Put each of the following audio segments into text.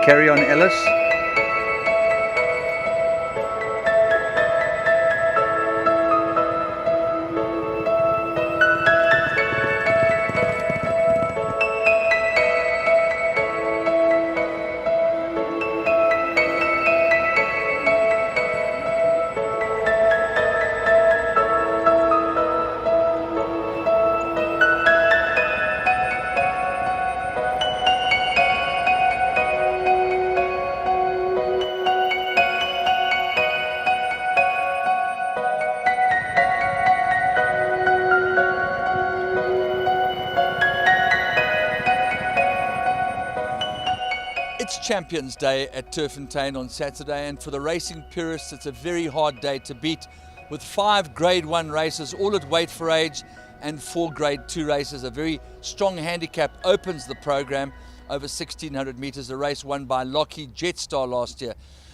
Carry On Ellis. It's Champions Day at Turffontein on Saturday, and for the racing purists it's a very hard day to beat, with 5 Grade 1 races all at weight for age and 4 Grade 2 races. A very strong handicap opens the program over 1600 metres, a race won by Lockheed Jetstar last year.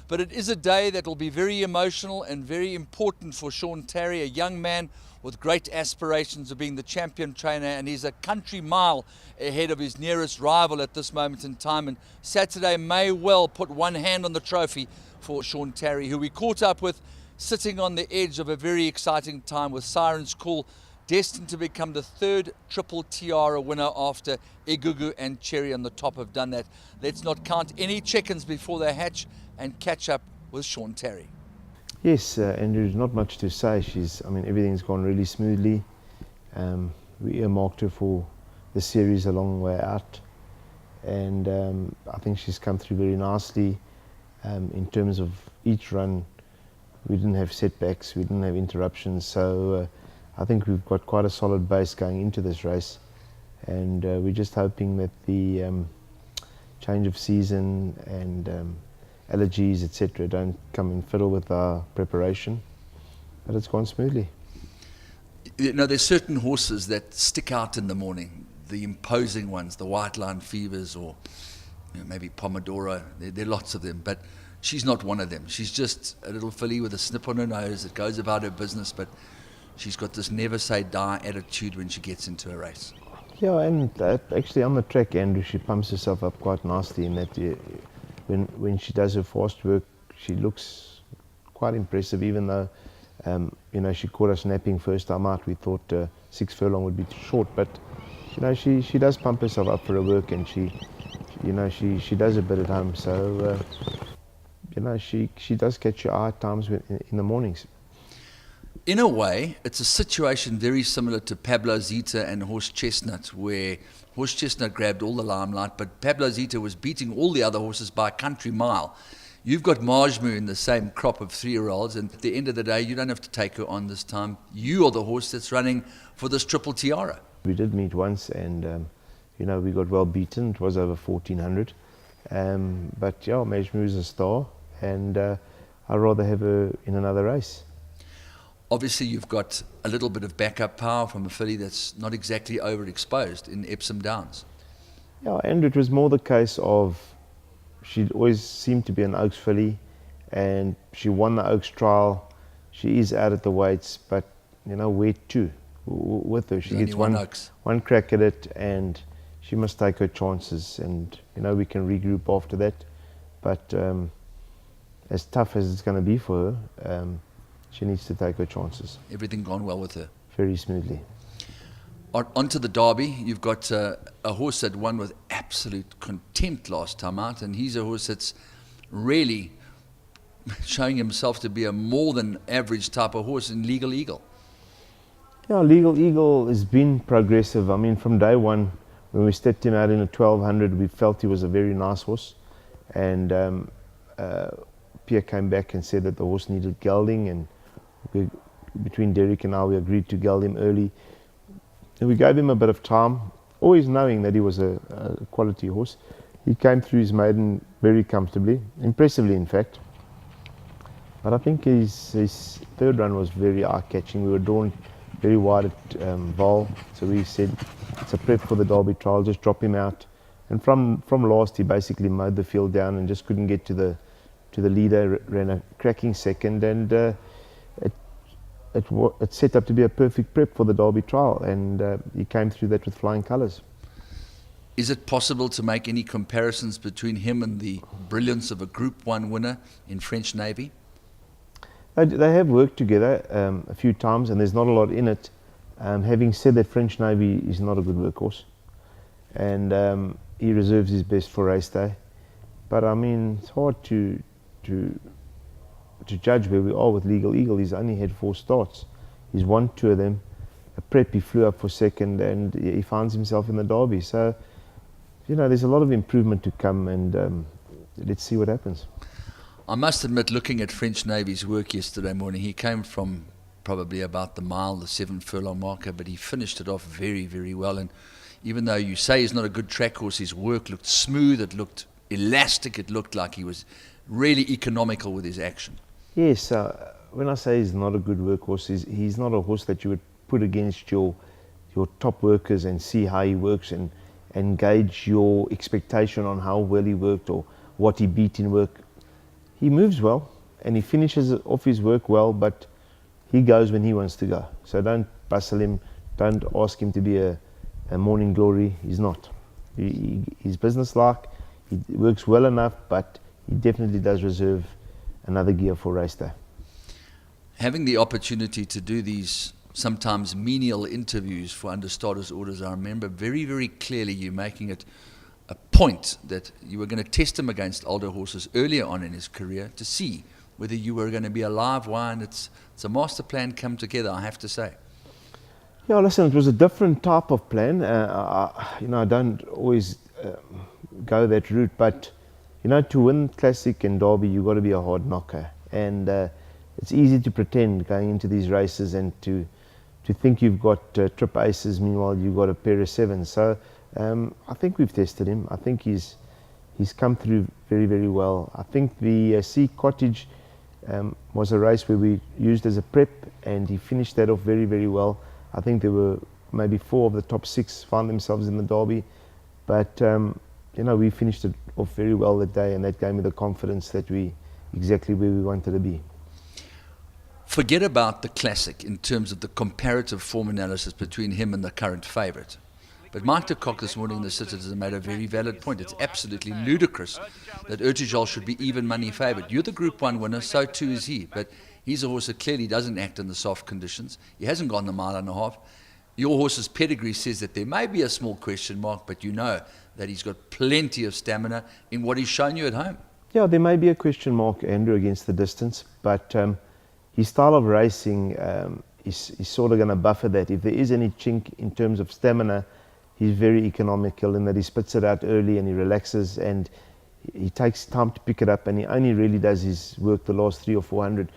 But it is a day that will be very emotional and very important for Sean Tarry, a young man with great aspirations of being the champion trainer, and he's a country mile ahead of his nearest rival at this moment in time. And Saturday may well put one hand on the trophy for Sean Tarry, who we caught up with sitting on the edge of a very exciting time with SIREN'S Call, destined to become the 3rd triple TIARA winner after Igugu and Cherry on the top have done that. Let's not count any chickens before they hatch and catch up with Sean Tarry. Yes, Andrew, there's not much to say. Everything's gone really smoothly. We earmarked her for the series a long way out, and I think she's come through very nicely. In terms of each run, we didn't have setbacks, we didn't have interruptions, so I think we've got quite a solid base going into this race, and we're just hoping that the change of season and allergies, etc., don't come and fiddle with our preparation, but it's gone smoothly. You know, there's certain horses that stick out in the morning, the imposing ones, the White Line Fevers, or maybe Pomodoro. There are lots of them, but she's not one of them. She's just a little filly with a snip on her nose that goes about her business, but she's got this never say die attitude when she gets into a race. Yeah, and actually on the track, Andrew, she pumps herself up quite nicely in that when she does her fast work, she looks quite impressive, even though she caught us napping first time out. We thought 6 furlong would be too short, but she does pump herself up for her work, and she does a bit at home, so she does catch your eye at times in the mornings. In a way, it's a situation very similar to Pablo Zita and Horse Chestnut, where Horse Chestnut grabbed all the limelight, but Pablo Zita was beating all the other horses by a country mile. You've got Majmu in the same crop of 3-year-olds, and at the end of the day, you don't have to take her on this time. You are the horse that's running for this triple tiara. We did meet once, and we got well beaten. It was over 1400, but yeah, Majmu is a star, and I'd rather have her in another race. Obviously, you've got a little bit of backup power from a filly that's not exactly overexposed in Epsom Downs. Yeah, and it was more the case of she always seemed to be an Oaks filly, and she won the Oaks trial. She is out at the weights, but where to with her? She gets one crack at it, and she must take her chances, and we can regroup after that. But as tough as it's going to be for her, she needs to take her chances. Everything gone well with her? Very smoothly. Onto the Derby, you've got a horse that won with absolute contempt last time out, and he's a horse that's really showing himself to be a more than average type of horse in Legal Eagle. Yeah, Legal Eagle has been progressive. From day one, when we stepped him out in a 1200, we felt he was a very nice horse, and Pierre came back and said that the horse needed gelding, and between Derek and I, we agreed to geld him early. And we gave him a bit of time, always knowing that he was a quality horse. He came through his maiden very comfortably, impressively in fact. But I think his third run was very eye-catching. We were drawn very wide at Val, so we said it's a prep for the Derby trial, just drop him out. And from last, he basically mowed the field down and just couldn't get to the leader, ran a cracking second, and it set up to be a perfect prep for the Derby trial, and he came through that with flying colours. Is it possible to make any comparisons between him and the brilliance of a Group 1 winner in French Navy? They have worked together a few times, and there's not a lot in it. Having said that, French Navy is not a good workhorse, and he reserves his best for race day. But I mean, it's hard to judge where we are with Legal Eagle. He's only had 4 starts. He's won 2 of them. A prep, he flew up for second, and he finds himself in the Derby. So, you know, there's a lot of improvement to come, and let's see what happens. I must admit, looking at French Navy's work yesterday morning, he came from probably about the mile, the 7 furlong marker, but he finished it off very, very well. And even though you say he's not a good track horse, his work looked smooth, it looked elastic, it looked like he was really economical with his action. Yes, when I say he's not a good workhorse, he's not a horse that you would put against your top workers and see how he works and gauge your expectation on how well he worked or what he beat in work. He moves well and he finishes off his work well, but he goes when he wants to go. So don't bustle him, don't ask him to be a morning glory. He's not. He's businesslike, he works well enough, but he definitely does reserve another gear for race day. Having the opportunity to do these sometimes menial interviews for understarters orders, I remember very, very clearly you making it a point that you were going to test him against older horses earlier on in his career to see whether you were going to be a live wire, and it's a master plan come together, I have to say. Yeah, listen, it was a different type of plan. I don't always go that route, but to win Classic and Derby, you've got to be a hard knocker, and it's easy to pretend going into these races and to think you've got trip aces, meanwhile you've got a pair of 7s. So I think we've tested him. I think he's come through very, very well. I think the Sea Cottage was a race where we used as a prep, and he finished that off very, very well. I think there were maybe 4 of the top 6 found themselves in the Derby, but we finished it off very well that day, and that gave me the confidence that we exactly where we wanted to be. Forget about the Classic in terms of the comparative form analysis between him and the current favourite. But Mike de Kock this morning in the Citizen made a very valid point. It's absolutely ludicrous that Urtejol should be even money favoured. You're the Group 1 winner, so too is he. But he's a horse that clearly doesn't act in the soft conditions. He hasn't gone the mile and a half. Your horse's pedigree says that there may be a small question mark, but you know that he's got plenty of stamina in what he's shown you at home. Yeah, there may be a question mark, Andrew, against the distance, but his style of racing is sort of going to buffer that. If there is any chink in terms of stamina, he's very economical in that he spits it out early and he relaxes and he takes time to pick it up, and he only really does his work the last 300 or 400.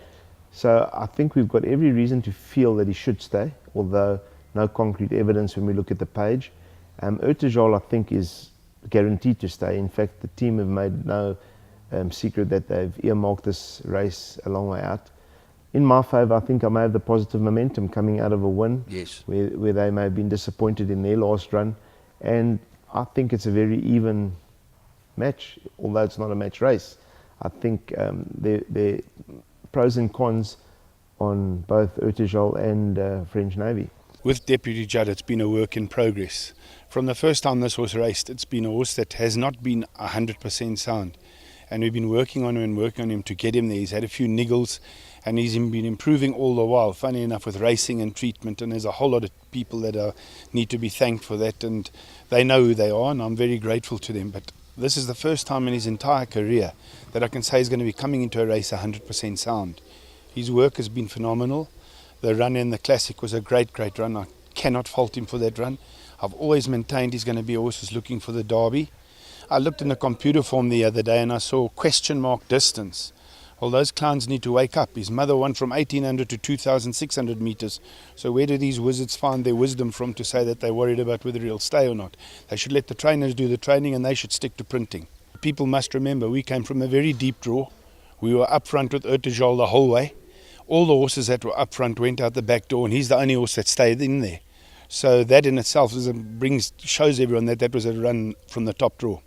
So I think we've got every reason to feel that he should stay, although no concrete evidence when we look at the page. Urtejol, I think, is guaranteed to stay. In fact, the team have made no secret that they've earmarked this race a long way out. In my favour, I think I may have the positive momentum coming out of a win, yes, where they may have been disappointed in their last run. And I think it's a very even match, although it's not a match race. I think there are pros and cons on both Urtejol and French Navy. With Deputy Judd, it's been a work in progress. From the first time this horse raced, it's been a horse that has not been 100% sound. And we've been working on him to get him there. He's had a few niggles, and he's been improving all the while, funny enough, with racing and treatment. And there's a whole lot of people that need to be thanked for that, and they know who they are, and I'm very grateful to them. But this is the first time in his entire career that I can say he's going to be coming into a race 100% sound. His work has been phenomenal. The run in the Classic was a great, great run. I cannot fault him for that run. I've always maintained he's going to be a horse who's looking for the Derby. I looked in the computer form the other day and I saw question mark distance. Well, those clowns need to wake up. His mother won from 1,800 to 2,600 metres. So where do these wizards find their wisdom from to say that they're worried about whether he'll stay or not? They should let the trainers do the training, and they should stick to printing. People must remember we came from a very deep draw. We were up front with Urtejol the whole way. All the horses that were up front went out the back door, and he's the only horse that stayed in there. So that in itself shows everyone that was a run from the top draw.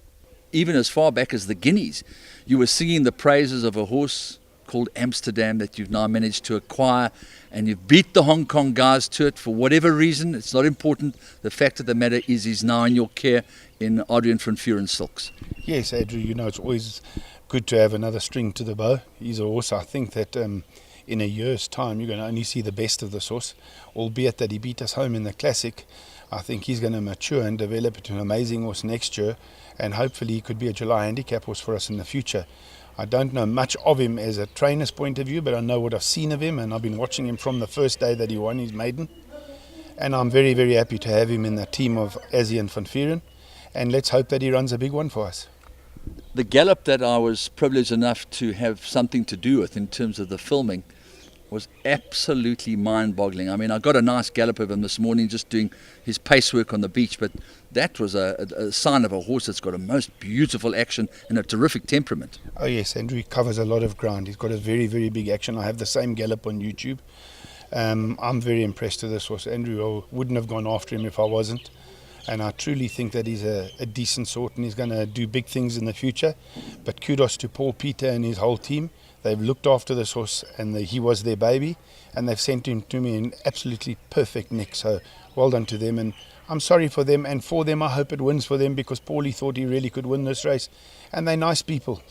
Even as far back as the Guineas, you were singing the praises of a horse called Amsterdam that you've now managed to acquire, and you've beat the Hong Kong guys to it for whatever reason. It's not important. The fact of the matter is he's now in your care in Adrian van Vuuren's silks. Yes, Andrew, you know, it's always good to have another string to the bow. He's a horse, I think that in a year's time you're going to only see the best of this horse, albeit that he beat us home in the Classic. I think he's going to mature and develop into an amazing horse next year, and hopefully he could be a July handicap horse for us in the future. I don't know much of him as a trainer's point of view, but I know what I've seen of him, and I've been watching him from the first day that he won his maiden. And I'm very, very happy to have him in the team of Adrian van Vuuren, and let's hope that he runs a big one for us. The gallop that I was privileged enough to have something to do with in terms of the filming was absolutely mind-boggling. I mean, I got a nice gallop of him this morning just doing his pace work on the beach, but that was a sign of a horse that's got a most beautiful action and a terrific temperament. Oh yes, Andrew, he covers a lot of ground. He's got a very, very big action. I have the same gallop on YouTube. I'm very impressed with this horse. Andrew, I wouldn't have gone after him if I wasn't. And I truly think that he's a decent sort and he's going to do big things in the future. But kudos to Paul Peter and his whole team. They've looked after this horse, and he was their baby, and they've sent him to me in absolutely perfect nick. So well done to them, and I'm sorry for them, and for them I hope it wins for them, because Paulie thought he really could win this race, and they're nice people.